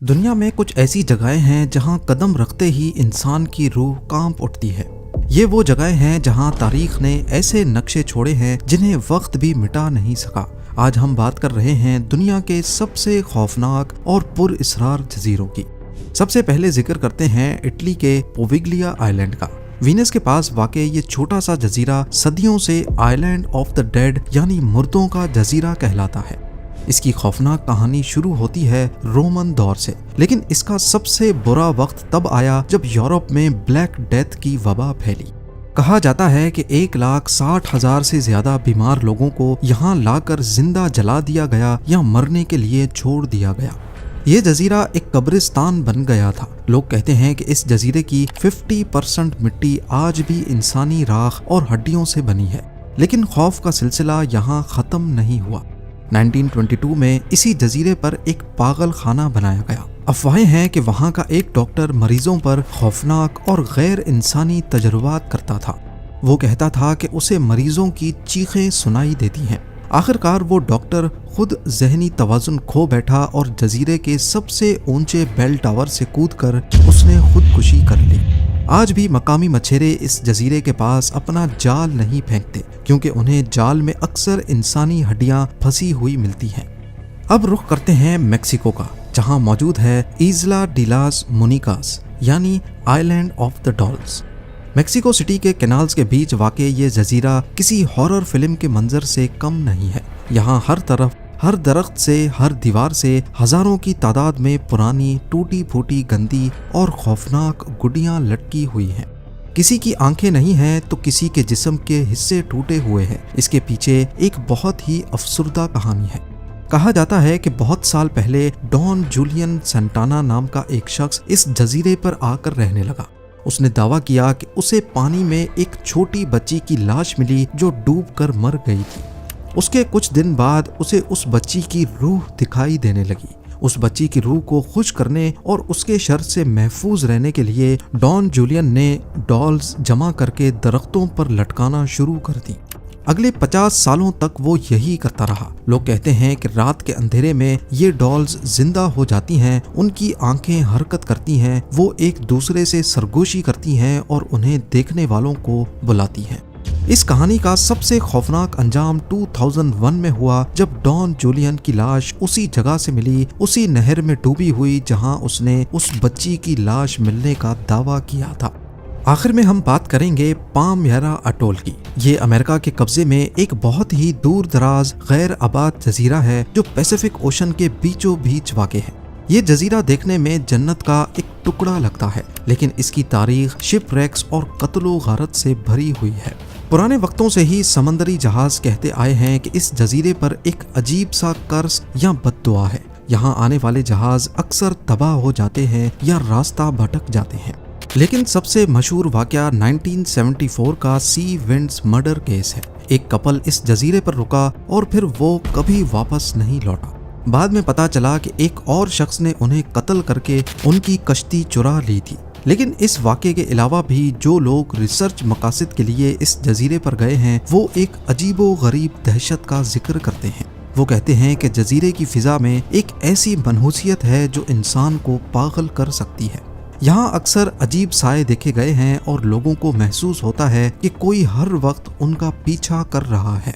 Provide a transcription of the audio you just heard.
दुनिया में कुछ ऐसी जगहें हैं जहां कदम रखते ही इंसान की रूह कांप उठती है। ये वो जगहें हैं जहां तारीख ने ऐसे नक्शे छोड़े हैं जिन्हें वक्त भी मिटा नहीं सका। आज हम बात कर रहे हैं दुनिया के सबसे खौफनाक और पुरअसरार जजीरों की। सबसे पहले जिक्र करते हैं इटली के पोविग्लिया आइलैंड का। वीनस के पास वाक़े ये छोटा सा जजीरा सदियों से आइलैंड ऑफ द डेड यानी मुर्दों का जजीरा कहलाता है। इसकी खौफनाक कहानी शुरू होती है रोमन दौर से, लेकिन इसका सबसे बुरा वक्त तब आया जब यूरोप में ब्लैक डेथ की वबा फैली। कहा जाता है कि 1,60,000 से ज्यादा बीमार लोगों को यहाँ लाकर जिंदा जला दिया गया या मरने के लिए छोड़ दिया गया। ये जजीरा एक कब्रिस्तान बन गया था। लोग कहते हैं कि इस जजीरे की 50% मिट्टी आज भी इंसानी राख और हड्डियों से बनी है। लेकिन खौफ का सिलसिला यहाँ खत्म नहीं हुआ। 1922 में इसी जजीरे पर एक पागल खाना बनाया गया। अफवाहें हैं कि वहाँ का एक डॉक्टर मरीजों पर खौफनाक और गैर इंसानी तजुर्बात करता था। वो कहता था कि उसे मरीजों की चीखें सुनाई देती हैं। आखिरकार वो डॉक्टर खुद ज़हनी तवाज़ुन खो बैठा और जजीरे के सबसे ऊंचे बेल टावर से कूदकर उसने खुदकुशी कर ली। आज भी मकामी मछेरे इस जजीरे के पास अपना जाल नहीं फेंकते, क्योंकि उन्हें जाल में अक्सर इंसानी हड्डियां फंसी हुई मिलती हैं। अब रुख करते हैं मेक्सिको का, जहां मौजूद है इस्ला डी लास मोनिकास यानी island of the dolls. Mexico city के कैनाल्स के बीच वाक़े ये जजीरा किसी हॉरर फिल्म के मंजर से कम नहीं है। यहाँ हर तरफ, हर दरख्त से, हर दीवार से हजारों की तादाद में पुरानी टूटी फूटी गंदी और खौफनाक गुड्डियां लटकी हुई हैं। किसी की आंखें नहीं हैं तो किसी के जिस्म के हिस्से टूटे हुए हैं। इसके पीछे एक बहुत ही अफसुर्दा कहानी है। कहा जाता है कि बहुत साल पहले डॉन जूलियन सेंटाना नाम का एक शख्स इस जजीरे पर आकर रहने लगा। उसने दावा किया कि उसे पानी में एक छोटी बच्ची की लाश मिली जो डूबकर मर गई थी। उसके कुछ दिन बाद उसे उस बच्ची की रूह दिखाई देने लगी। उस बच्ची की रूह को खुश करने और उसके शर से महफूज रहने के लिए डॉन जूलियन ने डॉल्स जमा करके दरख्तों पर लटकाना शुरू कर दी। अगले 50 सालों तक वो यही करता रहा। लोग कहते हैं कि रात के अंधेरे में ये डॉल्स जिंदा हो जाती हैं, उनकी आंखें हरकत करती हैं, वो एक दूसरे से सरगोशी करती हैं और उन्हें देखने वालों को बुलाती हैं। इस कहानी का सबसे खौफनाक अंजाम 2001 में हुआ, जब डॉन जूलियन की लाश उसी जगह से मिली, उसी नहर में डूबी हुई जहां उसने उस बच्ची की लाश मिलने का दावा किया था। आखिर में हम बात करेंगे पामयरा अटोल की। ये अमेरिका के कब्जे में एक बहुत ही दूर दराज गैर आबाद जजीरा है जो पैसिफिक ओशन के बीचों बीच वाक़ है। ये जजीरा देखने में जन्नत का एक टुकड़ा लगता है, लेकिन इसकी तारीख शिपरेक्स और कत्लो गारत से भरी हुई है। पुराने वक्तों से ही समंदरी जहाज कहते आए हैं कि इस जजीरे पर एक अजीब सा कर्ज या बद्दुआ है। यहाँ आने वाले जहाज अक्सर तबाह हो जाते हैं या रास्ता भटक जाते हैं। लेकिन सबसे मशहूर वाक़या 1974 का सी विंड्स मर्डर केस है। एक कपल इस जजीरे पर रुका और फिर वो कभी वापस नहीं लौटा। बाद में पता चला कि एक और शख्स ने उन्हें कत्ल करके उनकी कश्ती चुरा ली थी। लेकिन इस वाक़े के अलावा भी जो लोग रिसर्च मकासद के लिए इस जजीरे पर गए हैं, वो एक अजीबो गरीब दहशत का जिक्र करते हैं। वो कहते हैं कि जजीरे की फिजा में एक ऐसी मनहूसियत है जो इंसान को पागल कर सकती है। यहाँ अक्सर अजीब साए देखे गए हैं और लोगों को महसूस होता है कि कोई हर वक्त उनका पीछा कर रहा है।